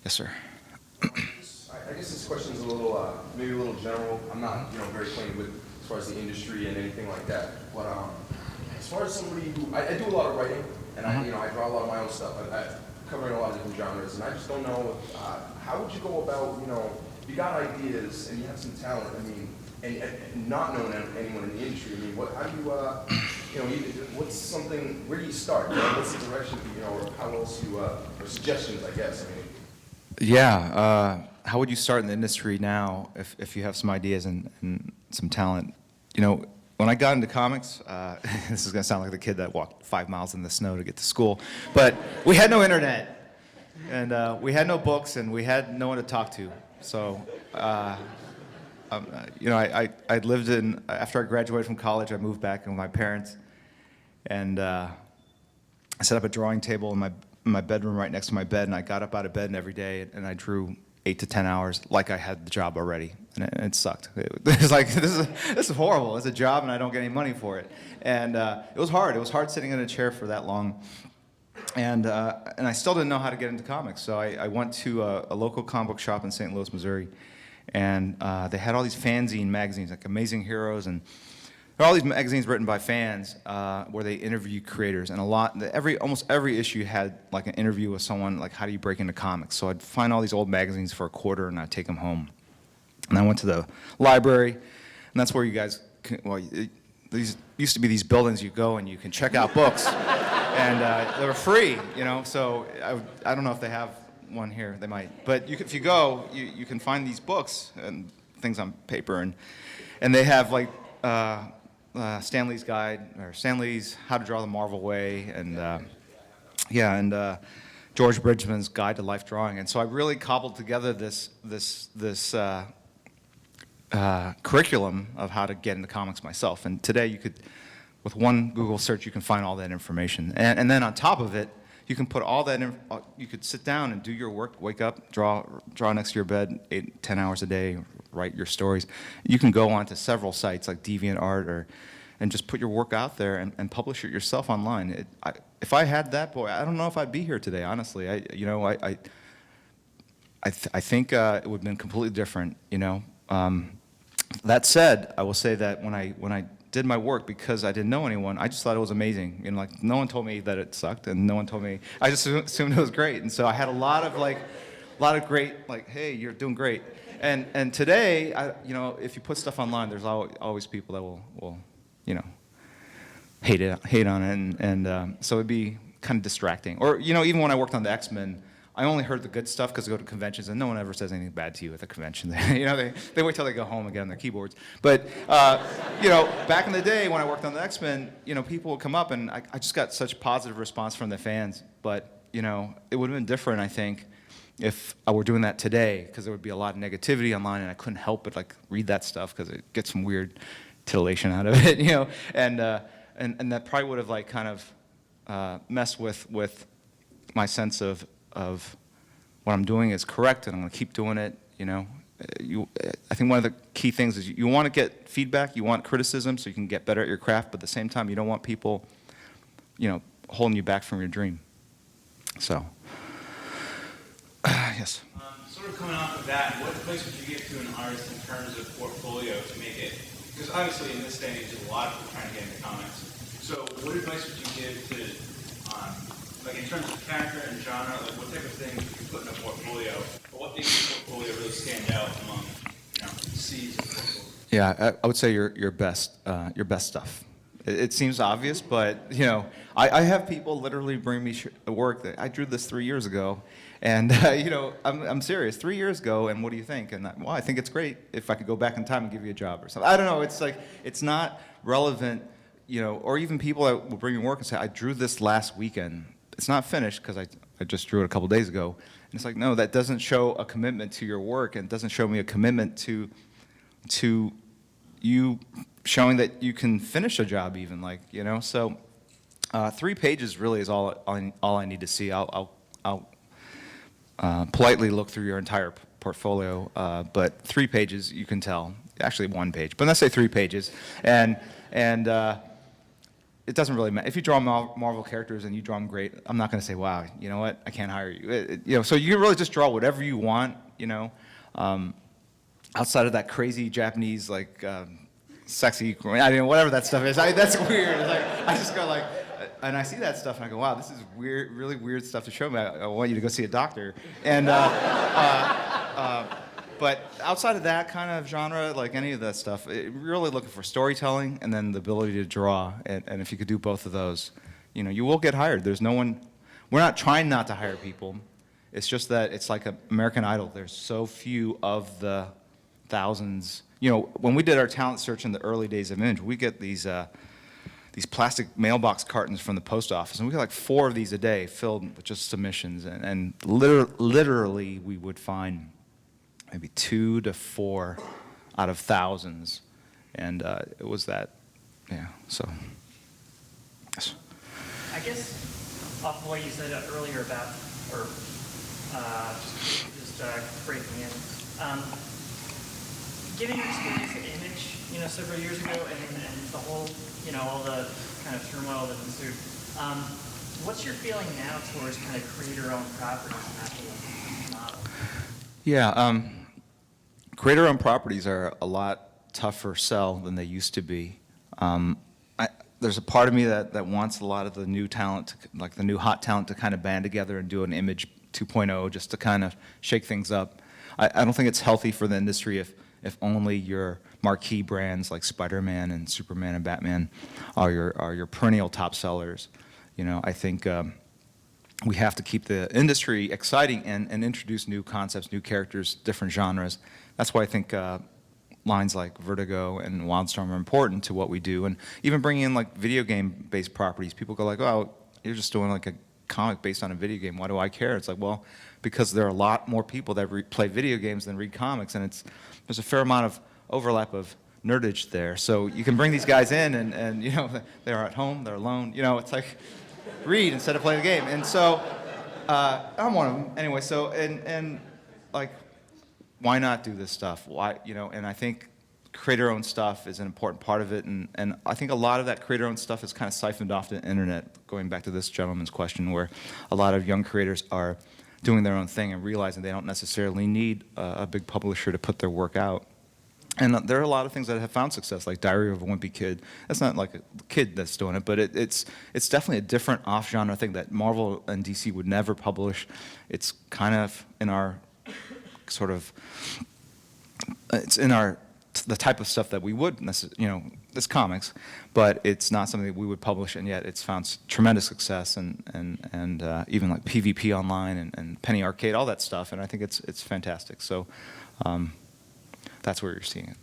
Yes, sir. I guess this question is a little, maybe a little general. I'm not, very acquainted with as far as the industry and anything like that. But as far as somebody who, I do a lot of writing, and I draw a lot of my own stuff. I covering a lot of different genres, and I just don't know how would you go about, you got ideas and you have some talent. I mean, and not knowing anyone in the industry. I mean, how do you, what's something? Where do you start? What's the direction? Or how else you, or suggestions? I guess. I mean. Yeah. How would you start in the industry now if you have some ideas and some talent? When I got into comics, this is going to sound like the kid that walked 5 miles in the snow to get to school, but we had no internet, and we had no books, and we had no one to talk to. So, I lived in, after I graduated from college, I moved back in with my parents, and I set up a drawing table in my bedroom right next to my bed, and I got up out of bed every day, and I drew 8 to 10 hours like I had the job already, and it sucked. It was like, this is horrible. It's a job, and I don't get any money for it. And it was hard. It was hard sitting in a chair for that long. And I still didn't know how to get into comics, so I went to a local comic book shop in St. Louis, Missouri, and they had all these fanzine magazines, like Amazing Heroes, and there are all these magazines written by fans where they interview creators, and almost every issue had like an interview with someone, like how do you break into comics. So I'd find all these old magazines for $1, and I'd take them home. And I went to the library, and that's where you guys, these used to be these buildings you go and you can check out books, and they were free, so I don't know if they have one here, they might. But if you go, you can find these books and things on paper, and they have like, Stan Lee's guide, or Stan Lee's How to Draw the Marvel Way, and George Bridgman's Guide to Life Drawing. And so I really cobbled together this curriculum of how to get into comics myself. And today with one Google search, you can find all that information. And then on top of it, you can put all that in, you could sit down and do your work, wake up, draw next to your bed 8, 10 hours a day, write your stories. You can go onto several sites like DeviantArt and just put your work out there and publish it yourself online. If I had that, boy, I don't know if I'd be here today, honestly. I think it would have been completely different, That said, I will say that when I did my work, because I didn't know anyone, I just thought it was amazing. Like no one told me that it sucked, and no one told me. I just assumed it was great, and so I had a lot of great, hey, you're doing great. And today, if you put stuff online, there's always people that will hate on it, and so it'd be kind of distracting. Or even when I worked on the X-Men, I only heard the good stuff because I go to conventions, and no one ever says anything bad to you at the convention. They wait till they go home and get on their keyboards. But back in the day when I worked on the X-Men, people would come up, and I just got such positive response from the fans. But it would have been different, I think, if I were doing that today, because there would be a lot of negativity online, and I couldn't help but read that stuff because it gets some weird titillation out of it, and that probably would have kind of messed with my sense of what I'm doing is correct, and I'm going to keep doing it. I think one of the key things is you want to get feedback, you want criticism, so you can get better at your craft. But at the same time, you don't want people, holding you back from your dream. So, yes. Sort of coming off of that, what advice would you give to an artist in terms of portfolio to make it? Because obviously in this day and age, there's a lot of people trying to get into comics. So, what advice would you give to in terms of character and genre, what type of things you put in a portfolio, or what makes your portfolio really stand out among, seas of portfolio? Yeah, I would say your best stuff. It seems obvious, but I have people literally bring me work that I drew this 3 years ago, and I'm serious. 3 years ago, and what do you think? And I think it's great if I could go back in time and give you a job or something. I don't know. It's it's not relevant, or even people that will bring me work and say, I drew this last weekend. It's not finished because I just drew it a couple days ago. And it's no, that doesn't show a commitment to your work, and it doesn't show me a commitment to you showing that you can finish a job even, So 3 pages really is all I need to see. I'll politely look through your entire portfolio, but 3 pages you can tell. Actually 1 page, but let's say 3 pages. And it doesn't really matter. If you draw Marvel characters and you draw them great, I'm not going to say, wow, you know what, I can't hire you. You know, so you can really just draw whatever you want, you know. Outside of that crazy Japanese, like, sexy, I mean, whatever that stuff is, that's weird. It's like, I just go like, and I see that stuff and I go, wow, this is weird, really weird stuff to show me. I want you to go see a doctor. And, but outside of that kind of genre, like any of that stuff, we're really looking for storytelling and then the ability to draw. And if you could do both of those, you know, you will get hired. There's no one, we're not trying not to hire people. It's just that it's like American Idol. There's so few of the thousands. You know, when we did our talent search in the early days of Image, we get these plastic mailbox cartons from the post office, and we get like 4 of these a day filled with just submissions. And literally, we would find maybe 2 to 4 out of thousands, and it was that, yeah. So, yes. I guess off of what you said earlier about, or just breaking in, given your experience at Image, you know, several years ago, and the whole, you know, all the kind of turmoil that ensued, what's your feeling now towards kind of creator-owned properties and that whole model? Yeah, creator-owned properties are a lot tougher sell than they used to be. There's a part of me that wants a lot of the new talent, like the new hot talent, to kind of band together and do an Image 2.0 just to kind of shake things up. I don't think it's healthy for the industry if only your marquee brands like Spider-Man and Superman and Batman are your perennial top sellers. You know, I think we have to keep the industry exciting and introduce new concepts, new characters, different genres. That's why I think lines like Vertigo and Wildstorm are important to what we do. And even bringing in like video game-based properties, people go like, oh, you're just doing like a comic based on a video game. Why do I care? It's like, well, because there are a lot more people that play video games than read comics, and there's a fair amount of overlap of nerdage there. So you can bring these guys in, and you know, they're at home, they're alone. You know, it's like, read instead of play the game. And so I'm one of them anyway. So and like, why not do this stuff? Why, you know? And I think creator-owned stuff is an important part of it, and I think a lot of that creator-owned stuff is kind of siphoned off the internet, going back to this gentleman's question, where a lot of young creators are doing their own thing and realizing they don't necessarily need a big publisher to put their work out. And there are a lot of things that have found success, like Diary of a Wimpy Kid. That's not like a kid that's doing it, but it's definitely a different off-genre thing that Marvel and DC would never publish. It's kind of in our sort of, it's in the type of stuff that we would, you know, it's comics, but it's not something that we would publish, and yet it's found tremendous success, and even like PvP Online and Penny Arcade, all that stuff, and I think it's fantastic. So that's where you're seeing it.